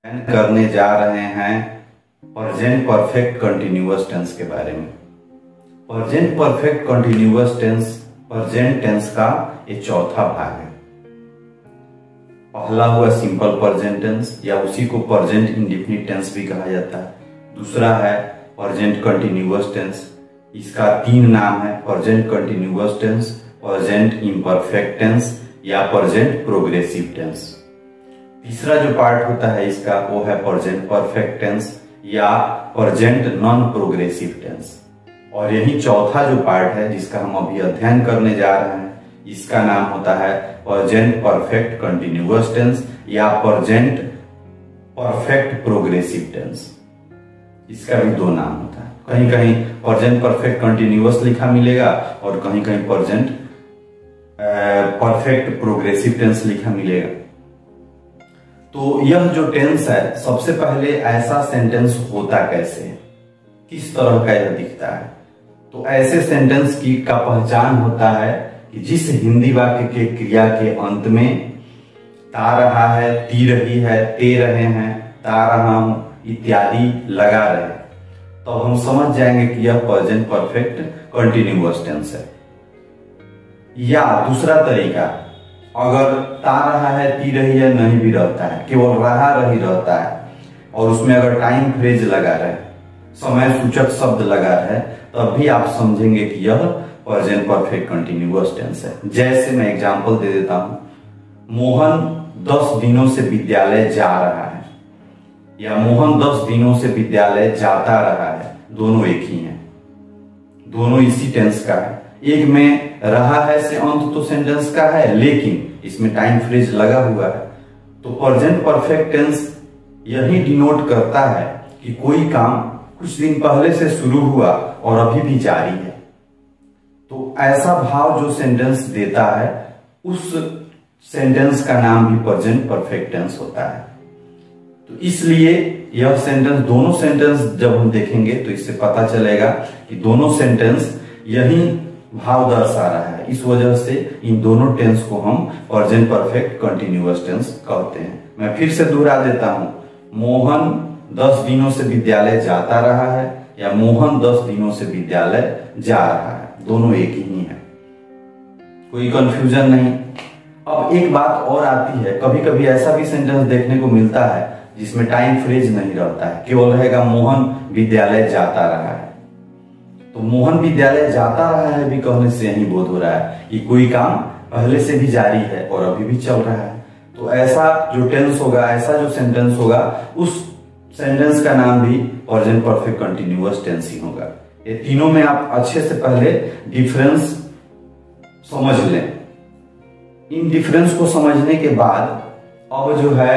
करने जा रहे हैं प्रेजेंट परफेक्ट कंटिन्यूअस टेंस के बारे में। Present perfect continuous tense present tense का ये चौथा भाग है। पहला हुआ सिंपल प्रेजेंट टेंस या उसी को प्रेजेंट इंडेफिनिट टेंस भी कहा जाता है। दूसरा है प्रेजेंट कंटिन्यूअस टेंस, इसका तीन नाम है: present continuous tense, present imperfect tense या प्रेजेंट प्रोग्रेसिव टेंस। तीसरा जो पार्ट होता है इसका वो है प्रेजेंट परफेक्ट टेंस या प्रेजेंट नॉन प्रोग्रेसिव टेंस। और यही चौथा जो पार्ट है जिसका हम अभी अध्ययन करने जा रहे हैं, इसका नाम होता है प्रेजेंट परफेक्ट कंटिन्यूअस टेंस या प्रेजेंट परफेक्ट प्रोग्रेसिव टेंस। इसका भी दो नाम होता है, कहीं कहीं प्रेजेंट परफेक्ट कंटिन्यूअस लिखा मिलेगा और कहीं कहीं प्रेजेंट परफेक्ट प्रोग्रेसिव टेंस लिखा मिलेगा। तो यह जो टेंस है, सबसे पहले ऐसा सेंटेंस होता कैसे है, किस तरह का यह दिखता है। तो ऐसे सेंटेंस की का पहचान होता है कि जिस हिंदी वाक्य के क्रिया के अंत में ता रहा है, ती रही है, ते रहे हैं, ता रहा हूं इत्यादि लगा रहे, तो हम समझ जाएंगे कि यह प्रेजेंट परफेक्ट कंटिन्यूअस टेंस है। या दूसरा तरीका, अगर ता रहा है, ती रही है नहीं भी रहता है, केवल रहा रही रहता है और उसमें अगर टाइम फ्रेज लगा रहे, समय सूचक शब्द लगा रहे, तब भी आप समझेंगे कि यह प्रेजेंट परफेक्ट कंटिन्यूअस टेंस है। जैसे मैं एग्जांपल दे देता हूं, मोहन 10 दिनों से विद्यालय जा रहा है या मोहन 10 दिनों से विद्यालय जाता रहा है, दोनों एक ही हैं, दोनों इसी टेंस का है। एक में रहा है से अंत तो सेंटेंस का है, लेकिन इसमें टाइम फ्रेज लगा हुआ है। तो प्रेजेंट परफेक्ट टेंस यही डिनोट करता है कि कोई काम कुछ दिन पहले से शुरू हुआ और अभी भी जारी है। तो ऐसा भाव जो सेंटेंस देता है, उस सेंटेंस का नाम भी प्रेजेंट परफेक्ट टेंस होता है। तो इसलिए यह सेंटेंस, दोनों सेंटेंस जब हम देखेंगे तो इससे पता चलेगा कि दोनों सेंटेंस यही भाव दर्शा रहा है। इस वजह से इन दोनों टेंस को हम प्रेजेंट परफेक्ट कंटिन्यूअस टेंस कहते हैं। मैं फिर से दोहरा देता हूं, मोहन 10 दिनों से विद्यालय जाता रहा है या मोहन 10 दिनों से विद्यालय जा रहा है, दोनों एक ही है, कोई कंफ्यूजन नहीं। अब एक बात और आती है, कभी कभी ऐसा भी सेंटेंस देखने को मिलता है जिसमें टाइम फ्रेज नहीं रहता है, केवल रहेगा मोहन विद्यालय जाता रहा है। तो मोहन विद्यालय जाता रहा है भी कहने से यही बोध हो रहा है कि कोई काम पहले से भी जारी है और अभी भी चल रहा है। तो ऐसा जो टेंस होगा, ऐसा जो सेंटेंस होगा, उस सेंटेंस का नाम भी प्रेजेंट परफेक्ट कंटिन्यूअस टेंस ही होगा। ये तीनों में आप अच्छे से पहले डिफरेंस समझ लें। इन डिफरेंस को समझने के बाद अब जो है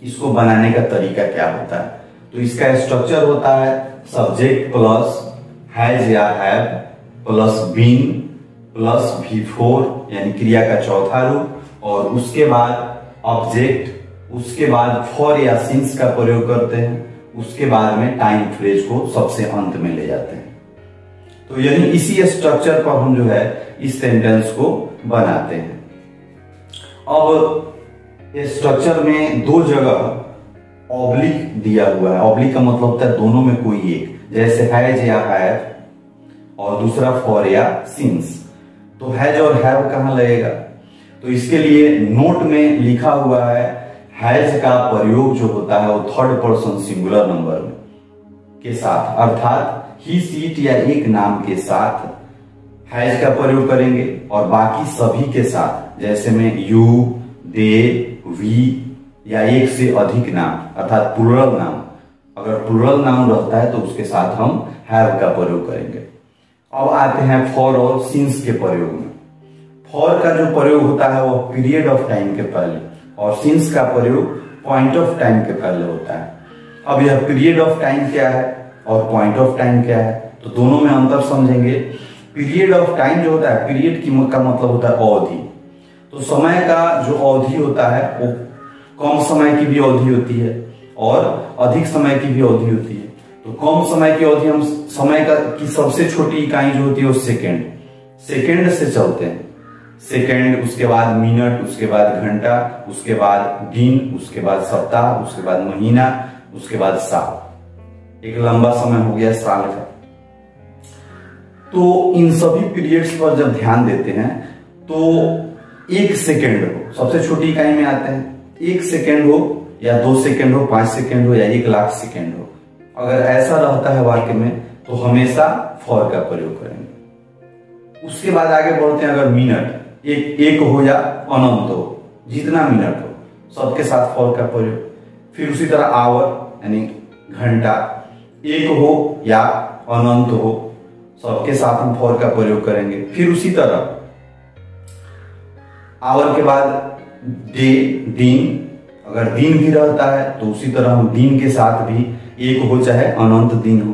इसको बनाने का तरीका क्या होता है। तो इसका स्ट्रक्चर होता है सब्जेक्ट प्लस हैज या have plus been plus V4 यानी क्रिया का चौथा रूप, और उसके बाद ऑब्जेक्ट, उसके बाद फॉर या सिंस का प्रयोग करते हैं, उसके बाद में टाइम फ्रेज को सबसे अंत में ले जाते हैं। तो यही इसी स्ट्रक्चर पर हम जो है इस सेंटेंस को बनाते हैं। अब इस स्ट्रक्चर में दो जगह ऑब्लिक दिया हुआ है। ऑब्लिक का मतलब होता है दोनों में कोई एक, जैसे हैज या हैव और दूसरा फॉर या सिंस। तो हैज और हैव कहां लगेगा, तो इसके लिए नोट में लिखा हुआ है हैज का प्रयोग जो होता है वो थर्ड पर्सन सिंगुलर नंबर के साथ, अर्थात ही, सीट या एक नाम के साथ हैज का प्रयोग करेंगे और बाकी सभी के साथ, जैसे में यू, दे, वी या एक से अधिक नाम अर्थात प्लुरल नाम, अगर प्लुरल नाम रहता है तो उसके साथ हम हैव का प्रयोग करेंगे। अब आते हैं फॉर और सिंस के प्रयोग में। फॉर का जो प्रयोग होता है वो पीरियड ऑफ टाइम के पहले और सिंस का प्रयोग पॉइंट ऑफ टाइम के पहले होता है। अब यह पीरियड ऑफ टाइम क्या है और पॉइंट ऑफ टाइम क्या है, तो दोनों में अंतर समझेंगे। पीरियड ऑफ टाइम जो होता है, पीरियड का मतलब होता है अवधि। तो समय का जो अवधि होता है वो कम समय की भी अवधि होती है और अधिक समय की भी अवधि होती है। तो कम समय की अवधि, हम समय का की सबसे छोटी इकाई जो होती है वो सेकेंड से चलते हैं। सेकंड, उसके बाद मिनट, उसके बाद घंटा, उसके बाद दिन, उसके बाद सप्ताह, उसके बाद महीना, उसके बाद साल। एक लंबा समय हो गया साल का। तो इन सभी पीरियड्स पर जब ध्यान देते हैं तो 1 सेकेंड हो, सबसे छोटी इकाई में आते हैं, 1 सेकेंड हो या 2 सेकेंड हो, 5 सेकेंड हो या 1 लाख सेकेंड हो, अगर ऐसा रहता है वाक्य में तो हमेशा फॉर का प्रयोग करेंगे। उसके बाद आगे बढ़ते हैं, अगर मिनट एक हो या अनंत हो, जितना मिनट हो सबके साथ फॉर का प्रयोग। फिर उसी तरह आवर यानी घंटा, एक हो या अनंत हो सबके साथ हम फॉर का प्रयोग करेंगे। फिर उसी तरह आवर के बाद डे, दिन, अगर दिन भी रहता है तो उसी तरह हम दिन के साथ भी, एक हो चाहे अनंत दिन हो,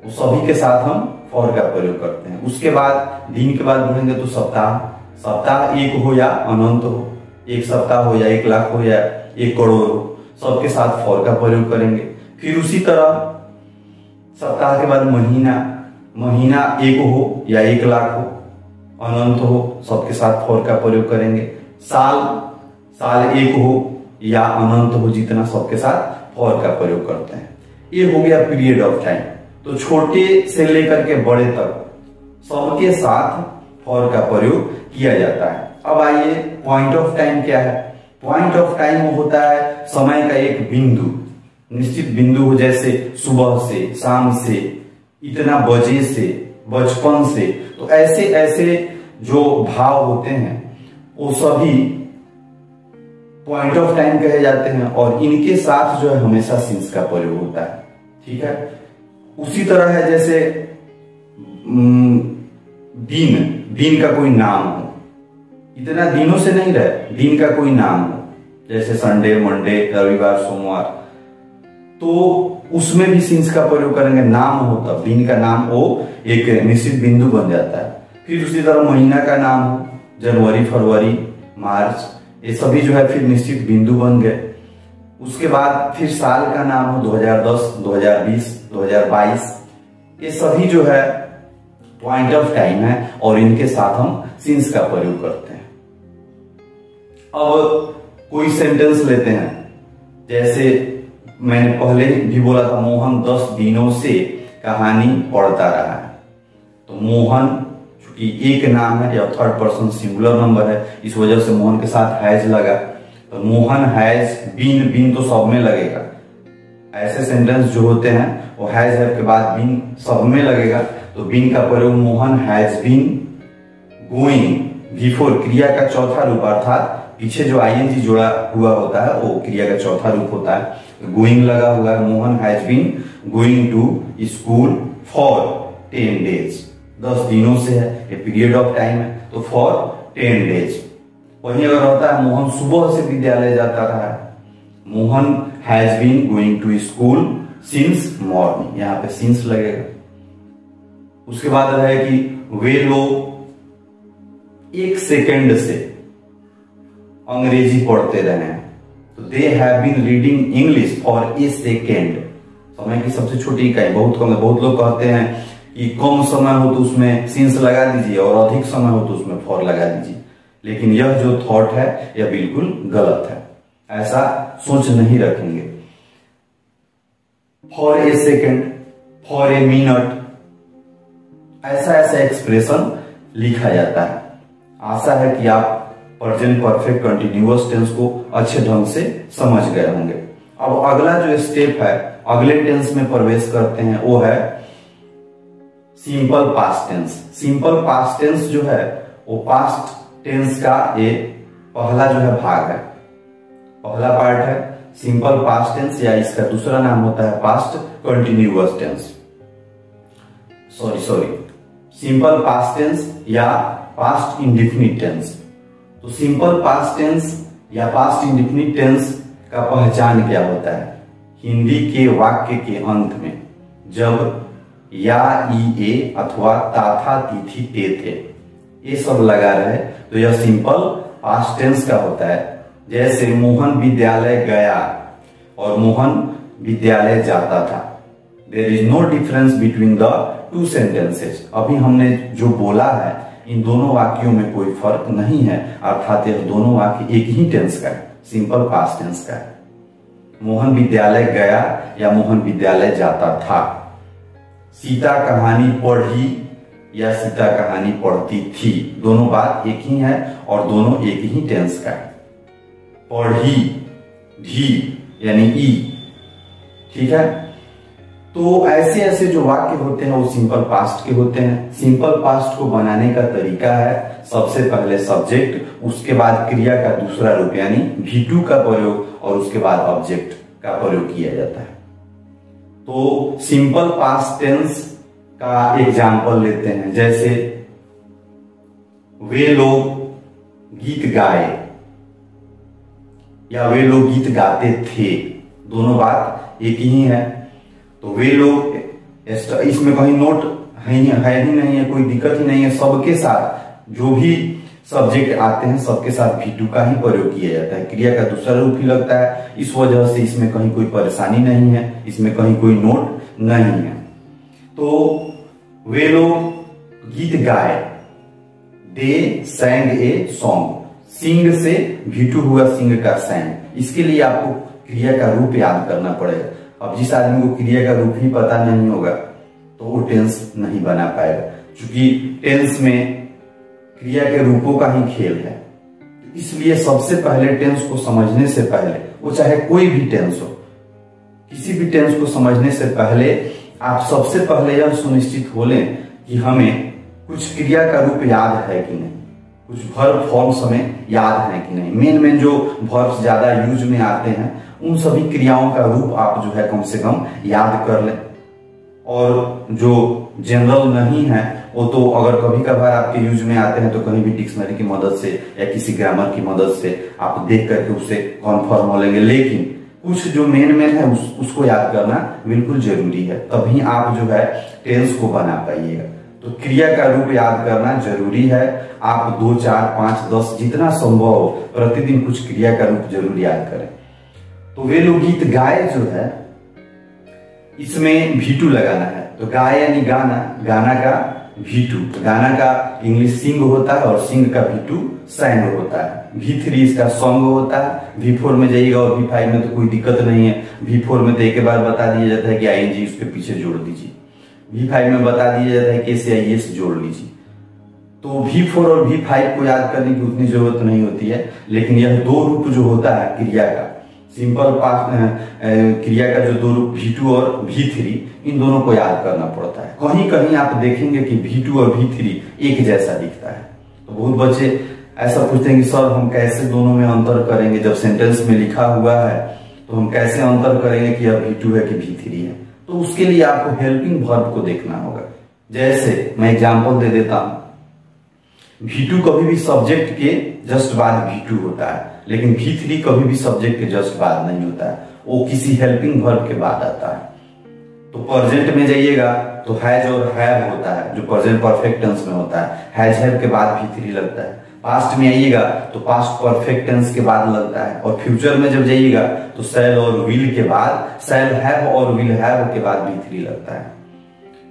वो सभी के साथ हम फॉर का प्रयोग करते हैं। उसके बाद दिन के बाद बढ़ेंगे तो सप्ताह, सप्ताह एक हो या अनंत हो, 1 सप्ताह हो या 1 लाख हो या 1 करोड़ हो, सबके साथ फॉर का प्रयोग करेंगे। फिर उसी तरह सप्ताह के बाद महीना, महीना 1 हो या 1 लाख हो, अनंत हो, सबके साथ फॉर का प्रयोग करेंगे। साल, साल 1 हो या अनंत हो जितना, सबके साथ फॉर का प्रयोग करते हैं। ये हो गया पीरियड ऑफ टाइम। तो छोटे से लेकर के बड़े तक सबके साथ फॉर का प्रयोग किया जाता है। अब आइए पॉइंट ऑफ टाइम क्या है। पॉइंट ऑफ टाइम होता है समय का एक बिंदु, निश्चित बिंदु हो, जैसे सुबह से, शाम से, इतना बजे से, बचपन से। तो ऐसे ऐसे जो भाव होते हैं वो सभी पॉइंट ऑफ टाइम कहे जाते हैं और इनके साथ जो है हमेशा सिंस का प्रयोग होता है। ठीक है। उसी तरह है जैसे दिन, दिन का कोई नाम हो, इतना दिनों से नहीं रहे, दिन का कोई नाम हो, जैसे संडे, मंडे, रविवार, सोमवार, तो उसमें भी सिंस का प्रयोग करेंगे। नाम हो तब दिन का नाम हो, एक निश्चित बिंदु बन जाता है। फिर उसी तरह महीना का नाम हो, जनवरी, फरवरी, मार्च, ये सभी जो है फिर निश्चित बिंदु बन गए। उसके बाद फिर साल का नाम हो, 2010, 2020, 2022, ये सभी जो है पॉइंट ऑफ टाइम है और इनके साथ हम सिंस का प्रयोग करते हैं। अब कोई सेंटेंस लेते हैं, जैसे मैंने पहले भी बोला था, मोहन 10 दिनों से कहानी पढ़ता रहा है। तो मोहन चूंकि एक नाम है या थर्ड पर्सन सिंगुलर नंबर है, इस वजह से मोहन के साथ हैज लगा। तो मोहन हैज बीन, बीन तो सब में लगेगा। ऐसे सेंटेंस जो होते हैं वो हैज है के बाद बीन सब में लगेगा। तो बीन का प्रयोग Mohan has been going before, क्रिया का चौथा रूप, अर्थात पीछे जो आईएनजी जुड़ा हुआ होता है वो क्रिया का चौथा रूप होता है। गोइंग लगा हुआ है, Mohan has been going to school for 10 days, 10 दिनों से है, ये पीरियड ऑफ टाइम है, तो फॉर 10 डेज। वहीं अगर होता है मोहन सुबह से विद्यालय जाता रहा है, Mohan has been going to school since morning, यहाँ पे सिंस लगेगा। उसके बाद है कि वे लोग 1 सेकेंड से अंग्रेजी पढ़ते रहे हैं, तो they have been reading English for a second. समय की सबसे छोटी इकाई बहुत कम है। बहुत लोग कहते हैं कि कम समय हो तो उसमें सिंस लगा दीजिए और अधिक समय हो तो उसमें फॉर लगा दीजिए, लेकिन यह जो थॉट है यह बिल्कुल गलत है, ऐसा सोच नहीं रखेंगे। For a second, for a minute, ऐसा ऐसा एक्सप्रेशन लिखा जाता है। आशा है कि आप प्रेजेंट परफेक्ट कंटिन्यूअस टेंस को अच्छे ढंग से समझ गए होंगे। अब अगला जो स्टेप है, अगले टेंस में प्रवेश करते हैं, वो है simple past tense. Simple past tense जो है वो पास्ट टेंस का ये पहला जो है भाग है, पहला पार्ट है सिंपल पास्ट टेंस, या इसका दूसरा नाम होता है past continuous tense. Sorry, simple past tense या पास्ट इंडेफिनिट टेंस। तो सिंपल पास्ट टेंस या पास्ट इंडेफिनिट टेंस का पहचान क्या होता है? हिंदी के वाक्य के अंत में जब या, ई, ए अथवा ता, था, ती, थी, ते, थे, ये सब लगा रहे तो यह सिंपल पास्ट टेंस का होता है। जैसे मोहन विद्यालय गया और मोहन विद्यालय जाता था। There is no difference between the two sentences. अभी हमने जो बोला है इन दोनों वाक्यों में कोई फर्क नहीं है, अर्थात यह दोनों वाक्य एक ही टेंस का है, सिंपल पास्ट टेंस का है। मोहन विद्यालय गया या मोहन विद्यालय जाता था। सीता कहानी पढ़ी या सीता कहानी पढ़ती थी, दोनों बात एक ही है और दोनों एक ही टेंस का है। पढ़ी ढी यानी ई, ठीक है। तो ऐसे ऐसे जो वाक्य होते हैं वो सिंपल पास्ट के होते हैं। सिंपल पास्ट को बनाने का तरीका है, सबसे पहले सब्जेक्ट, उसके बाद क्रिया का दूसरा रूप यानी V2 का प्रयोग और उसके बाद ऑब्जेक्ट का प्रयोग किया जाता है। तो सिंपल पास्ट टेंस का एग्जाम्पल लेते हैं, जैसे वे लोग गीत गाए या वे लोग गीत गाते थे, दोनों बात एक ही है। तो वे लोग, इसमें कहीं नोट है ही नहीं है, कोई दिक्कत ही नहीं है। सबके साथ जो भी सब्जेक्ट आते हैं सबके साथ V2 का ही प्रयोग किया जाता है, क्रिया का दूसरा रूप ही लगता है। इस वजह से इसमें कहीं कोई परेशानी नहीं है, इसमें कहीं कोई नोट नहीं है। तो वे लोग गीत गाए, दे सैंग ए सॉन्ग, सिंग से V2 हुआ सिंग का सैंग। इसके लिए आपको क्रिया का रूप याद करना पड़ेगा। अब जिस आदमी को क्रिया का रूप ही पता नहीं होगा तो वो टेंस नहीं बना पाएगा, क्योंकि टेंस में क्रिया के रूपों का ही खेल है। इसलिए सबसे पहले टेंस को समझने से पहले, वो चाहे कोई भी टेंस हो, किसी भी टेंस को समझने से पहले आप सबसे पहले यह सुनिश्चित हो लें कि हमें कुछ क्रिया का रूप याद है कि नहीं, कुछ वर्ब फॉर्म्स हमें याद है कि नहीं। मेन जो वर्ब्स ज्यादा यूज में आते हैं उन सभी क्रियाओं का रूप आप जो है कम से कम याद कर लें। और जो जनरल नहीं है वो तो अगर कभी कभार आपके यूज में आते हैं तो कहीं भी डिक्शनरी की मदद से या किसी ग्रामर की मदद से आप देख करके उससे कन्फर्म हो लेंगे। लेकिन कुछ जो मेन है उसको याद करना बिल्कुल जरूरी है, तभी आप जो है टेंस को बना पाइएगा। तो क्रिया का रूप याद करना जरूरी है। आप 2, 4, 5, 10 जितना संभव हो प्रतिदिन कुछ क्रिया का रूप जरूर याद करें। तो वे लोग गीत गाए जो है इसमें V2 लगाना है। तो गाए यानी गाना, गाना का V2, गाना का इंग्लिश सिंग होता है और सिंग का V2 सैंग होता है। V3 इसका सॉन्ग होता है। V4 में जाइएगा और V5 में तो कोई दिक्कत नहीं है। V4 में तो एक बार बता दिया जाता है कि ING उसके पीछे जोड़ दीजिए। V5 में बता दिया जाता है कि IS जोड़ लीजिए। तो V4 और V5 को याद करने की उतनी जरूरत नहीं होती है, लेकिन यह दो रूप जो होता है क्रिया का, सिंपल पास्ट क्रिया का जो दो रूप V2 और V3, इन दोनों को याद करना पड़ता है। कहीं कहीं आप देखेंगे कि V2 और V3 एक जैसा दिखता है। तो बहुत बच्चे ऐसा पूछते हैं कि सर हम कैसे दोनों में अंतर करेंगे, जब सेंटेंस में लिखा हुआ है तो हम कैसे अंतर करेंगे कि यह V2 है कि V3 है। तो उसके लिए आपको हेल्पिंग वर्ब को देखना होगा। जैसे मैं एग्जांपल दे देता हूं, V2 कभी भी सब्जेक्ट के जस्ट बाद V2 होता है, लेकिन V3 कभी भी सब्जेक्ट के जस्ट बाद नहीं होता है, वो किसी हेल्पिंग वर्ब के बाद आता है। तो प्रेजेंट में जाइएगा तो हैज और हैव होता है, जो प्रेजेंट परफेक्ट टेंस में होता है। हैज हैव के बाद V3 लगता है। पास्ट में आइएगा तो पास्ट परफेक्ट टेंस के बाद लगता है। और फ्यूचर में जब जाइएगा तो शैल और विल के बाद, शैल हैव और विल हैव के बाद V3 लगता है।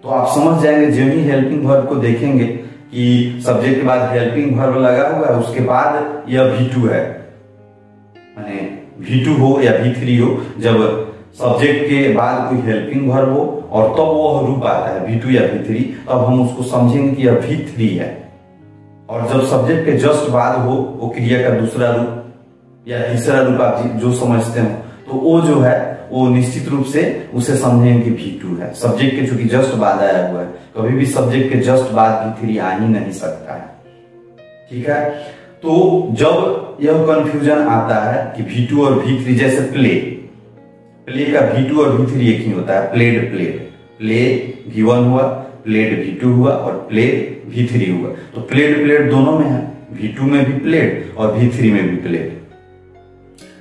तो आप समझ जाएंगे, जो ही हेल्पिंग वर्ब को देखेंगे कि सब्जेक्ट के बाद हेल्पिंग वर्ब लगा हुआ है, उसके बाद यह V2 है, माने V2 हो या V3 हो, जब सब्जेक्ट के बाद कोई हेल्पिंग वर्ब हो और तब वह रूप आता है V2 या V3, तब हम उसको समझेंगे कि यह V3 है। और जब सब्जेक्ट के जस्ट बाद हो वो क्रिया का दूसरा रूप या तीसरा रूप आप जो समझते हो, तो वो जो है वो निश्चित रूप से उसे समझेंगे कि V2 है। सब्जेक्ट के चूंकि जस्ट बाद आया हुआ है, कभी भी सब्जेक्ट के जस्ट बाद V3 आ ही नहीं सकता है, ठीक है। तो जब यह कंफ्यूजन आता है कि V2 और V3, जैसे प्ले का V2 और V3 एक ही होता है। प्लेड प्ले V1 हुआ, प्लेड V2 हुआ और प्लेड V3 हुआ। तो प्लेड दोनों में है, V2 में भी प्लेड और V3 में भी प्लेड।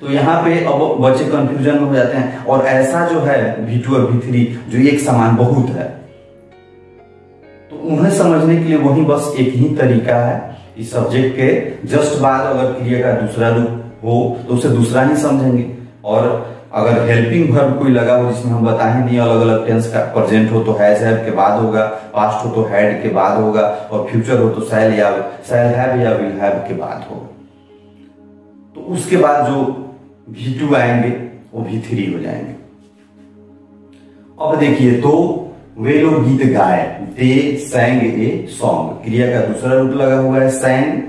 तो यहाँ पे अब बच्चे कंफ्यूजन में हो जाते हैं। और ऐसा जो है V2 और V3 जो एक समान बहुत है, तो उन्हें समझने के लिए वही बस एक ही तरीका है, इस सब्जेक्ट के जस्ट बाद अगर क्रिया का दूसरा रूप हो तो उसे दूसरा ही समझेंगे। और अगर हेल्पिंग वर्ब कोई लगा हो जिसमें हम बताएं नहीं अलग अलग टेंस का, प्रेजेंट हो तो हैज हैव के बाद होगा, पास्ट हो तो हैड के बाद होगा, और फ्यूचर हो तो शैल हैव या विल हैव के बाद होगा। तो उसके बाद जो V2 आएंगे वो V3 हो जाएंगे। अब देखिए, तो वे लोग गीत गाए, दे सैंग ए सॉन्ग, क्रिया का दूसरा रूप लगा हुआ है सैंग,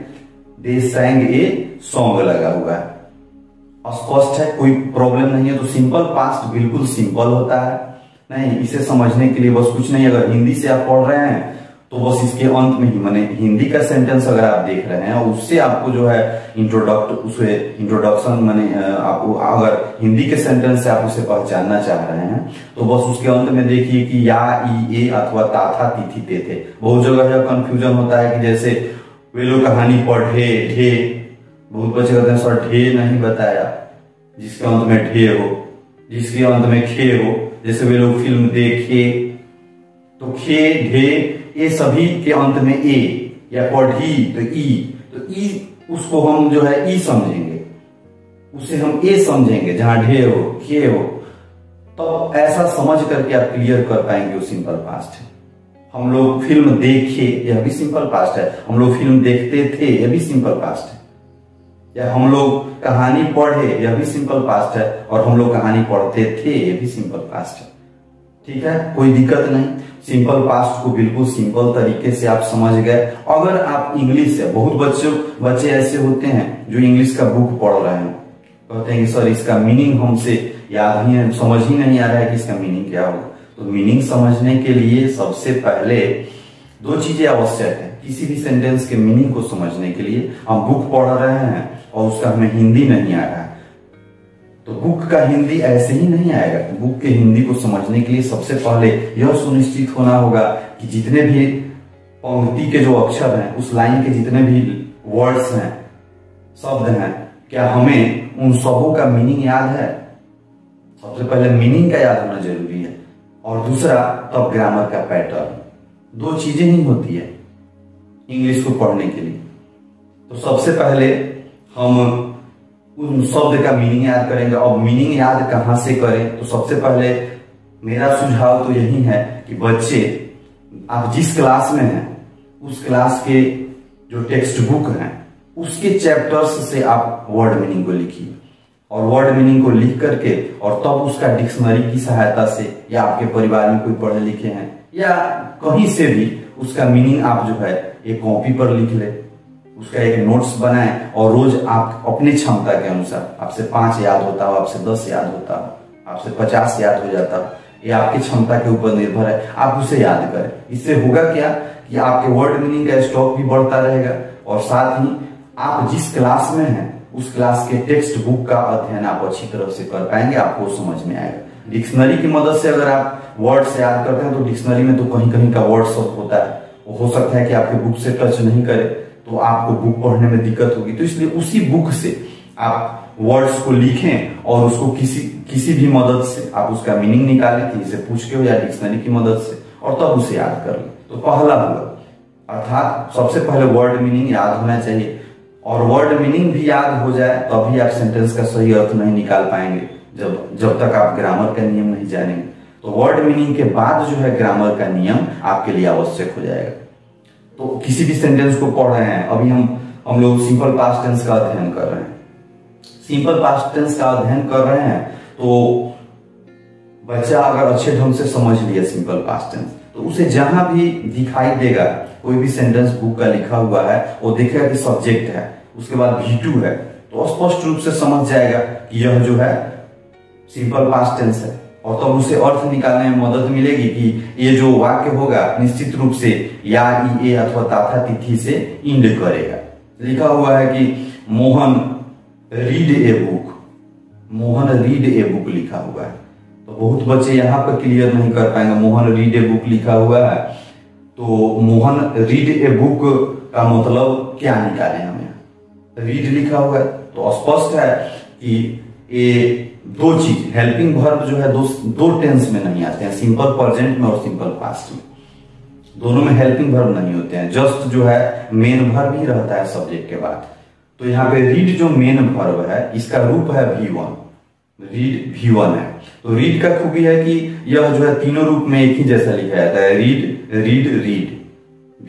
दे सैंग ए सॉन्ग लगा हुआ है। स्पष्ट है, कोई प्रॉब्लम नहीं है। तो सिंपल पास्ट बिल्कुल सिंपल होता है, नहीं इसे समझने के लिए बस कुछ नहीं, अगर हिंदी से आप पढ़ रहे हैं तो बस इसके अंत में ही माने हिंदी का सेंटेंस अगर आप देख रहे हैं और उससे आपको जो है इंट्रोडक्शन माने आपको अगर हिंदी के सेंटेंस से आप उसे पहचानना चाह रहे हैं तो बस उसके अंत में देखिए कि या, ई, ए अथवा ता, था, ती, थी, ते, थे। बहुत जगह यह कंफ्यूजन होता है कि जैसे वे लोग कहानी पढ़े, ढे, बहुत बच्चे कहते हैं सर ढे नहीं बताया, जिसके अंत में ढे हो, जिसके अंत में खे हो। जैसे वे लोग फिल्म देखे, तो खे, ढे, ये सभी के अंत में ए, या पढ़ी तो ई उसको हम जो है ई समझेंगे, उसे हम ए समझेंगे जहां ढे हो, खे हो। तो ऐसा समझ करके आप क्लियर कर पाएंगे वो सिंपल पास्ट है। हम लोग फिल्म देखे, यह भी सिंपल पास्ट है। हम लोग फिल्म देखते थे, यह भी सिंपल पास्ट है। या हम लोग कहानी पढ़े, यह भी सिंपल पास्ट है। और हम लोग कहानी पढ़ते थे, यह भी सिंपल पास्ट है। ठीक है, कोई दिक्कत नहीं। सिंपल पास्ट को बिल्कुल सिंपल तरीके से आप समझ गए। अगर आप इंग्लिश से, बहुत बच्चे ऐसे होते हैं जो इंग्लिश का बुक पढ़ रहे हैं, कहते हैं कि सर इसका मीनिंग हमसे याद ही समझ ही नहीं आ रहा है कि इसका मीनिंग क्या होगा। तो मीनिंग समझने के लिए सबसे पहले दो चीजें आवश्यक है। किसी भी सेंटेंस के मीनिंग को समझने के लिए हम बुक पढ़ रहे हैं और उसका हमें हिंदी नहीं आ रहा है, तो बुक का हिंदी ऐसे ही नहीं आएगा। बुक के हिंदी को समझने के लिए सबसे पहले यह सुनिश्चित होना होगा कि जितने भी पंक्ति के जो अक्षर हैं, उस लाइन के जितने भी वर्ड्स हैं, शब्द हैं, क्या हमें उन सबों का मीनिंग याद है। सबसे पहले मीनिंग का याद होना जरूरी है, और दूसरा तब ग्रामर का पैटर्न। दो चीजें ही होती है इंग्लिश को पढ़ने के लिए। तो सबसे पहले हम उन शब्द का मीनिंग याद करेंगे। अब मीनिंग याद कहां से करें, तो सबसे पहले मेरा सुझाव तो यही है कि बच्चे, आप जिस क्लास में हैं उस क्लास के जो टेक्स्ट बुक हैं उसके चैप्टर्स से आप वर्ड मीनिंग को लिखिए, और वर्ड मीनिंग को लिख करके और तब उसका डिक्शनरी की सहायता से, या आपके परिवार में कोई पढ़े लिखे हैं या कहीं से भी उसका मीनिंग आप जो है एक कॉपी पर लिख ले, उसका एक नोट्स बनाएं, और रोज आप अपनी क्षमता के अनुसार, आपसे 5 याद होता हो, आपसे 10 याद होता हो, आपसे 50 याद हो जाता हो, ये आपकी क्षमता के ऊपर निर्भर है, आप उसे याद करें। इससे होगा क्या कि आपके वर्ड मीनिंग का स्टॉक भी बढ़ता रहेगा, और साथ ही आप जिस क्लास में हैं उस क्लास के टेक्स्ट बुक का अध्ययन आप अच्छी तरह से कर पाएंगे, आपको समझ में आएगा। डिक्शनरी की मदद से अगर आप वर्ड से याद करते हैं तो डिक्शनरी में तो कहीं कहीं का वर्ड सब होता है, वो हो सकता है कि आपके बुक से टच नहीं करे तो आपको बुक पढ़ने में दिक्कत होगी। तो इसलिए उसी बुक से आप वर्ड्स को लिखें और उसको किसी भी मदद से आप उसका मीनिंग निकालें, किसी से पूछ के हो या डिक्शनरी की मदद से, और तब उसे याद कर लें। तो पहला हुआ, अर्थात सबसे पहले वर्ड मीनिंग याद होना चाहिए, और वर्ड मीनिंग भी याद हो जाए तभी आप सेंटेंस का सही अर्थ नहीं निकाल पाएंगे जब तक आप ग्रामर का नियम नहीं जानेंगे। तो वर्ड मीनिंग के बाद जो है ग्रामर का नियम आपके लिए आवश्यक हो जाएगा। तो किसी भी सेंटेंस को पढ़ रहे हैं, अभी हम लोग सिंपल पास्ट टेंस का अध्ययन कर रहे हैं। सिंपल पास्ट टेंस का अध्ययन कर रहे हैं तो बच्चा अगर अच्छे ढंग से समझ लिया सिंपल पास्ट टेंस, तो उसे जहां भी दिखाई देगा कोई भी सेंटेंस बुक का लिखा हुआ है, वो देखेगा कि सब्जेक्ट है, उसके बाद V2 है, तो स्पष्ट रूप से समझ जाएगा कि यह जो है सिंपल पास्ट टेंस है, और तब उसे अर्थ निकालने में मदद मिलेगी कि ये जो वाक्य होगा निश्चित रूप से या, ई, ए अथवा ताथा तिथि से इंड करेगा। लिखा हुआ है कि Mohan read a book, Mohan read a book लिखा हुआ है, तो बहुत बच्चे यहाँ पर क्लियर नहीं कर पाएंगे। मोहन रीड ए बुक लिखा हुआ है, तो मोहन रीड ए बुक का मतलब क्या निकालें हमें। रीड लिखा हुआ है तो स्पष्ट है कि ये दो चीज, हेल्पिंग वर्ब जो है दो टेंस में नहीं आते हैं, सिंपल प्रेजेंट में और सिंपल पास्ट में, दोनों में हेल्पिंग वर्ब नहीं होते हैं। जस्ट जो है मेन वर्ब ही रहता है सब्जेक्ट के बाद। तो यहाँ पे रीड जो मेन वर्ब है इसका रूप है V1, रीड V1 है। तो रीड का खूबी है कि यह जो है तीनों रूप में एक ही जैसा लिखा जाता है, रीड रीड रीड।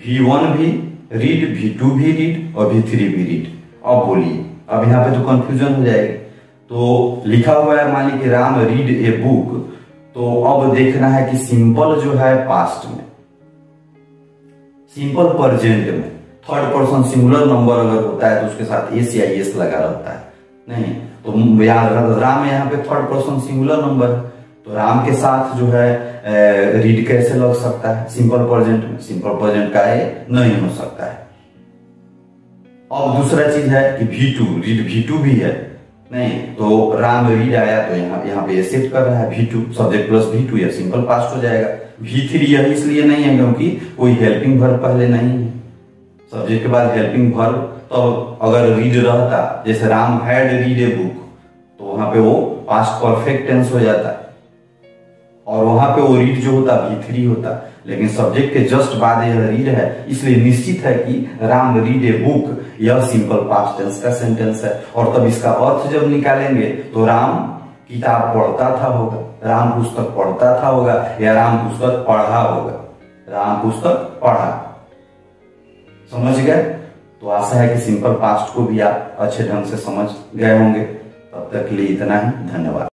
V1 भी रीड, V2 भी रीड और V3 भी रीड। अब बोलिए, अब यहाँ पे तो कंफ्यूजन हो जाएगी। तो लिखा हुआ है मान लीजिए कि राम रीड ए बुक, तो अब देखना है कि सिंपल जो है पास्ट में, सिंपल प्रेजेंट में थर्ड पर्सन सिंगुलर नंबर अगर होता है तो उसके साथ एस या एस लगा रहता है, नहीं तो राम यहाँ पे थर्ड पर्सन सिंगुलर नंबर, तो राम के साथ जो है रीड कैसे लग सकता है सिंपल प्रेजेंट में, सिंपल प्रेजेंट का ये नहीं हो सकता है। अब दूसरा चीज है कि V2, रीड V2 भी है, नहीं तो राम रीड आया तो यहाँ पे सेट कर रहा है V2, सब्जेक्ट प्लस V2 या सिंपल पास्ट हो जाएगा। V3 यह इसलिए नहीं है क्योंकि कोई हेल्पिंग वर्ब पहले नहीं है, सब्जेक्ट के बाद हेल्पिंग वर्ब, तो अगर रीड रहता जैसे Ram had read a book तो वहां पे वो पास्ट परफेक्ट टेंस हो जाता और वहां पे वो रीड जो होता V3 होता, लेकिन सब्जेक्ट के जस्ट बाद यह रीड है, इसलिए निश्चित है कि राम रीड ए बुक यह सिंपल पास्ट टेंस का सेंटेंस है। और तब इसका अर्थ जब निकालेंगे तो राम किताब पढ़ता था होगा, राम पुस्तक पढ़ता था होगा या राम पुस्तक पढ़ा होगा, राम पुस्तक पढ़ा। समझ गए? तो आशा है कि सिंपल पास्ट को भी आप अच्छे ढंग से समझ गए होंगे। तब तक के लिए इतना ही, धन्यवाद।